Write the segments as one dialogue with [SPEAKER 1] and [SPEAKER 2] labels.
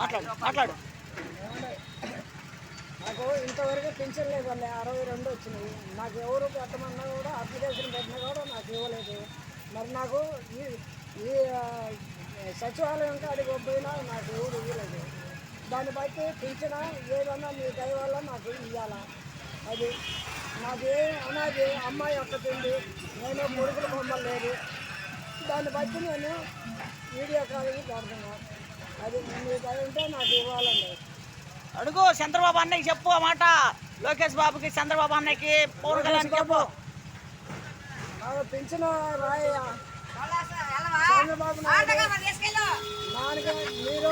[SPEAKER 1] మాట్లాడు మాట్లాడు.
[SPEAKER 2] నాకు ఇంతవరకు పింఛన్ లేదండి, 62 వచ్చినాయి. నాకు ఎవరు పెట్టమన్నా కూడా అప్లికేషన్ పెట్టినా కూడా నాకు ఇవ్వలేదు. మరి నాకు ఈ ఈ సచివాలయం కాడికి పోయినా నాకు ఎవరు ఇవ్వలేదు. దాన్ని బట్టి పింఛన ఏదన్నా మీ దయ వల్ల నాకు ఇవ్వాలా. అది నాకు అనాది అమ్మాయి ఒక్కటింది, నేను కొడుకులు బొమ్మలు లేదు. దాన్ని బట్టి నేను వీడియో కాల్కి పెడుతున్నా. అది మీ దయ ఉంటే నాకు ఇవ్వాలండి.
[SPEAKER 1] అడుగు చంద్రబాబు అన్నయ్యకి చెప్పు ఆ మాట. లోకేష్ బాబుకి, చంద్రబాబు అన్నయ్యకి, పవన్ కళ్యాణ్ చెప్పు.
[SPEAKER 2] నాకు పింఛన రాయ చంద్రబాబు నాయుడు మీరు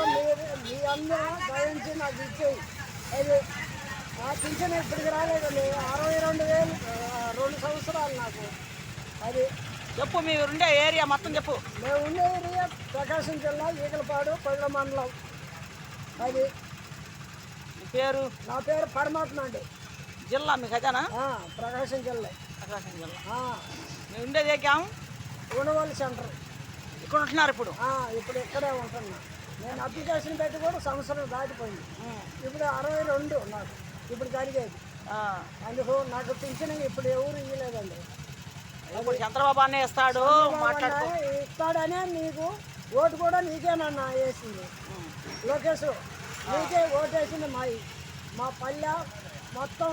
[SPEAKER 2] మీ అందరూ దయించి నాకు ఇచ్చేయి. అది ఆ పింఛన్ ఇప్పటికి రాలేదండి. 62,000 2 సంవత్సరాలు నాకు. అది
[SPEAKER 1] చెప్పు, మీరు ఉండే ఏరియా మొత్తం చెప్పు.
[SPEAKER 2] మేము ఉండే ఏరియా ప్రకాశం జిల్లా ఈగలపాడు పళ్ళ మండలం. అది
[SPEAKER 1] పేరు?
[SPEAKER 2] నా పేరు పరమాత్మ అండి.
[SPEAKER 1] జిల్లా మీకు అదేనా?
[SPEAKER 2] ప్రకాశం జిల్లా.
[SPEAKER 1] ప్రకాశం జిల్లా. మీరు ఉండేది ఏ క్యాం?
[SPEAKER 2] ఉండవల్లి సెంటర్.
[SPEAKER 1] ఇక్కడ ఉంటున్నారు ఇప్పుడు?
[SPEAKER 2] ఇప్పుడు ఇక్కడే ఉంటున్నా. నేను అప్లికేషన్ పెట్టి కూడా సంవత్సరం దాటిపోయింది. ఇప్పుడు 62 నాకు ఇప్పుడు జరిగేది. అందుకు నాకు పింఛన్ ఇప్పుడు ఎవరు ఇవ్వలేదండి.
[SPEAKER 1] ఇప్పుడు చంద్రబాబు అనే ఇస్తాడు,
[SPEAKER 2] ఇస్తాడనే మీకు ఓటు కూడా నీకేనన్నా వేసింది. లోకేష్ నీకే ఓటు వేసింది. మా పల్లె మొత్తం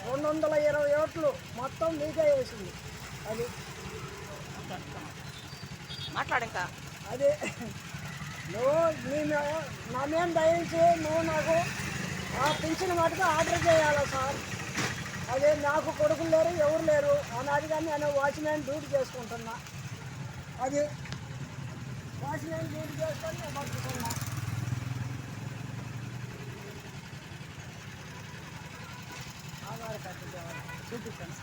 [SPEAKER 2] 220 ఓట్లు మొత్తం నీకే వేసింది. అది
[SPEAKER 1] మాట్లాడు ఇంకా.
[SPEAKER 2] అది నువ్వు నా మేము దయించి నువ్వు నాకు ఆ పింఛన్ మటుకు ఆర్డర్ చేయాలా సార్. అదే నాకు కొడుకులు లేరు, ఎవరు లేరు. అనాదిగా నేను వాచ్మ్యాన్ డ్యూటీ చేసుకుంటున్నా. అది వాచ్మ్యాన్ డ్యూటీ చేసుకొని నేను బతుకుతున్నా. ఆధార్ కార్డు చూపిస్తాను.